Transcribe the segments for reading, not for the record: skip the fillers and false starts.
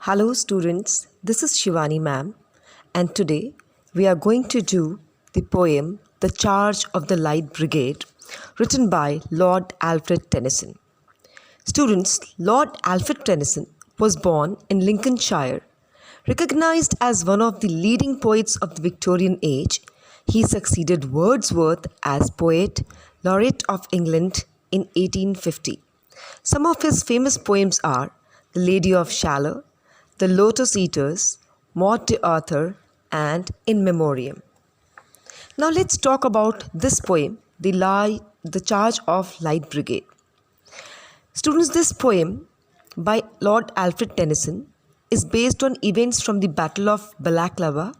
Hello students, this is Shivani ma'am, and today we are going to do the poem The Charge of the Light Brigade, written by Lord Alfred Tennyson. Students, Lord Alfred Tennyson was born in Lincolnshire. Recognized as one of the leading poets of the Victorian age, he succeeded Wordsworth as Poet Laureate of England in 1850. Some of his famous poems are The Lady of Shalott, The Lotus Eaters, Maud de Arthur, and In Memoriam. Now let's talk about this poem, The Charge of Light Brigade. Students, this poem by Lord Alfred Tennyson is based on events from the Battle of Balaclava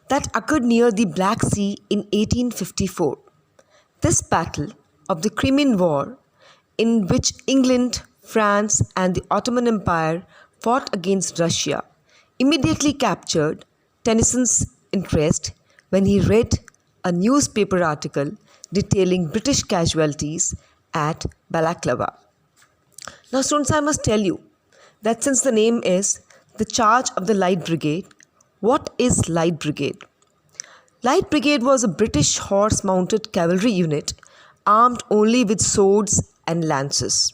that occurred near the Black Sea in 1854. This battle of the Crimean War, in which England, France, and the Ottoman Empire fought against Russia, immediately captured Tennyson's interest when he read a newspaper article detailing British casualties at Balaclava. Now, students, I must tell you that since the name is The Charge of the Light Brigade, what is Light Brigade? Light Brigade was a British horse-mounted cavalry unit armed only with swords and lances.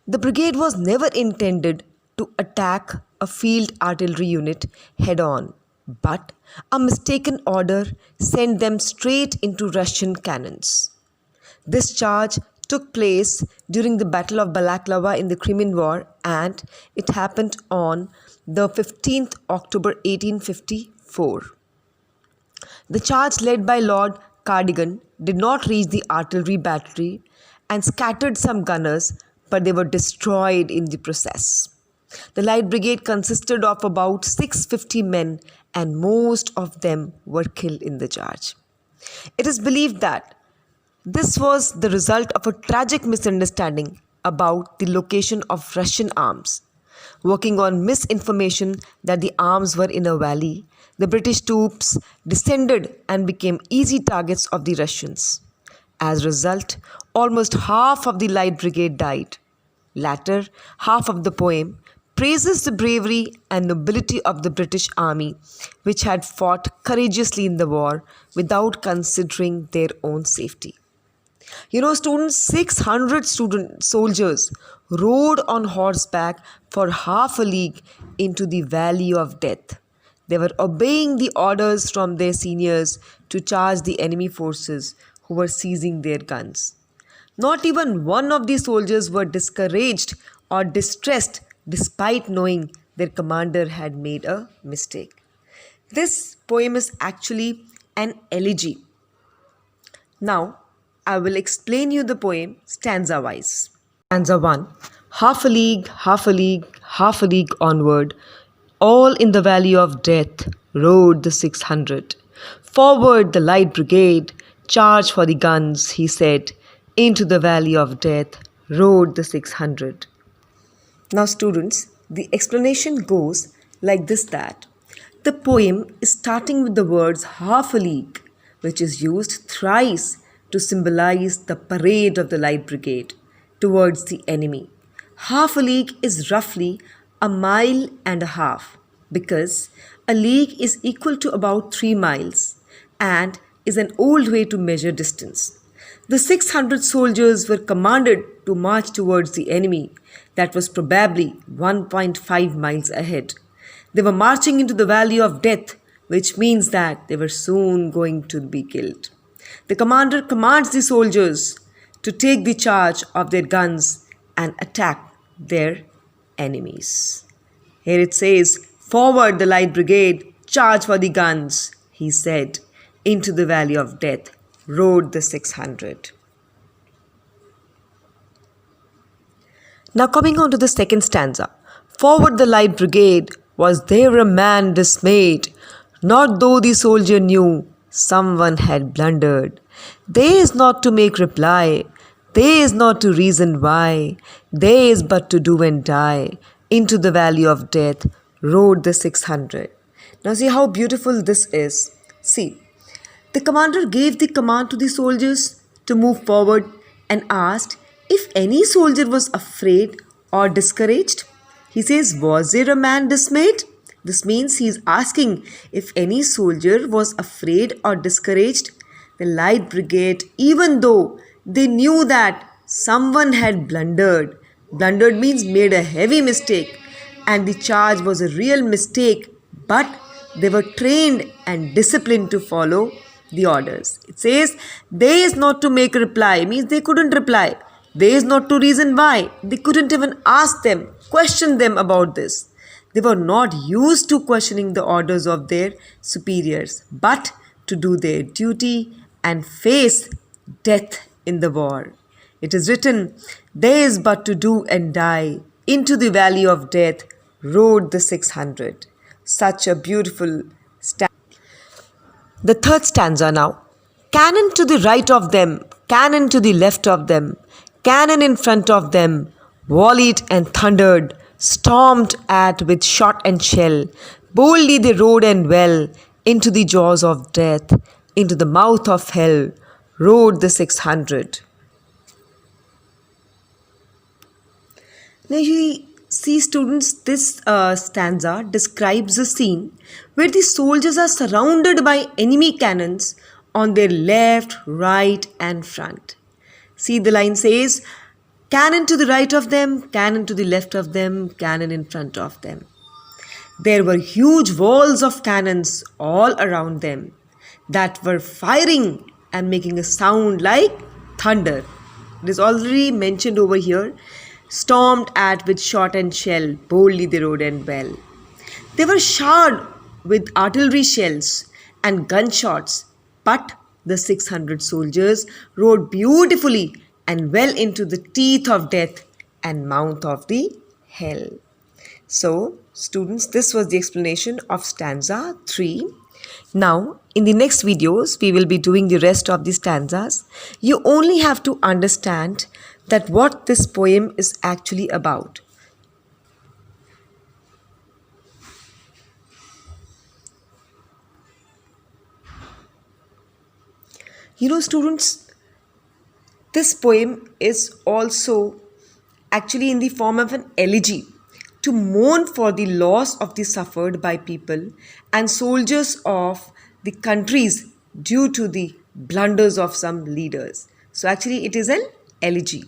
The brigade was never intended to attack a field artillery unit head-on, but a mistaken order sent them straight into Russian cannons. This charge took place during the Battle of Balaclava in the Crimean War, and it happened on the 15th October 1854. The charge led by Lord Cardigan did not reach the artillery battery and scattered some gunners, but they were destroyed in the process. The Light Brigade consisted of about 650 men, and most of them were killed in the charge. It is believed that this was the result of a tragic misunderstanding about the location of Russian arms. Working on misinformation that the arms were in a valley, the British troops descended and became easy targets of the Russians. As a result, almost half of the Light Brigade died. Latter half of the poem praises the bravery and nobility of the British Army, which had fought courageously in the war without considering their own safety. Students, 600 soldiers rode on horseback for half a league into the Valley of Death. They were obeying the orders from their seniors to charge the enemy forces who were seizing their guns. Not even one of the soldiers were discouraged or distressed despite knowing their commander had made a mistake. This poem is actually an elegy. Now, I will explain you the poem stanza-wise. Stanza 1. Half a league, half a league, half a league onward, all in the valley of death rode the 600. Forward the Light Brigade, charge for the guns, he said. Into the valley of death rode the 600. Now students, the explanation goes like this, that the poem is starting with the words half a league, which is used thrice to symbolize the parade of the Light Brigade towards the enemy. Half a league is roughly a mile and a half, because a league is equal to about 3 miles and is an old way to measure distance. The 600 soldiers were commanded to march towards the enemy that was probably 1.5 miles ahead. They were marching into the Valley of Death, which means that they were soon going to be killed. The commander commands the soldiers to take the charge of their guns and attack their enemies. Here it says, forward the Light Brigade, charge for the guns, he said. Into the Valley of Death rode the 600. Now coming on to the second stanza. Forward the Light Brigade, was there a man dismayed? Not though the soldier knew someone had blundered. There is not to make reply, there is not to reason why, there is but to do and die. Into the Valley of Death rode the 600. Now see how beautiful this is. See, the commander gave the command to the soldiers to move forward and asked if any soldier was afraid or discouraged? He says, was there a man dismayed? This means he is asking if any soldier was afraid or discouraged. The Light Brigade, even though they knew that someone had blundered means made a heavy mistake, and the charge was a real mistake, but they were trained and disciplined to follow the orders. It says, they is not to make reply, means they couldn't reply. They is not to reason why. They couldn't even ask them, question them about this. They were not used to questioning the orders of their superiors, but to do their duty and face death in the war. It is written, there is but to do and die. Into the valley of death rode the 600. Such a beautiful stanza. The third stanza now. Cannon to the right of them, cannon to the left of them, cannon in front of them, volleyed and thundered, stormed at with shot and shell. Boldly they rode and well, into the jaws of death, into the mouth of hell, rode the 600. Now you see, students, this stanza describes a scene where the soldiers are surrounded by enemy cannons on their left, right and front. See, the line says, cannon to the right of them, cannon to the left of them, cannon in front of them. There were huge walls of cannons all around them that were firing and making a sound like thunder. It is already mentioned over here. Stormed at with shot and shell, boldly they rode and well. They were showered with artillery shells and gunshots, but the 600 soldiers rode beautifully and well into the teeth of death and mouth of the hell. So, students, this was the explanation of stanza 3. Now, in the next videos, we will be doing the rest of the stanzas. You only have to understand that what this poem is actually about. You know, students, this poem is also actually in the form of an elegy to mourn for the loss of the suffered by people and soldiers of the countries due to the blunders of some leaders. So actually it is an elegy.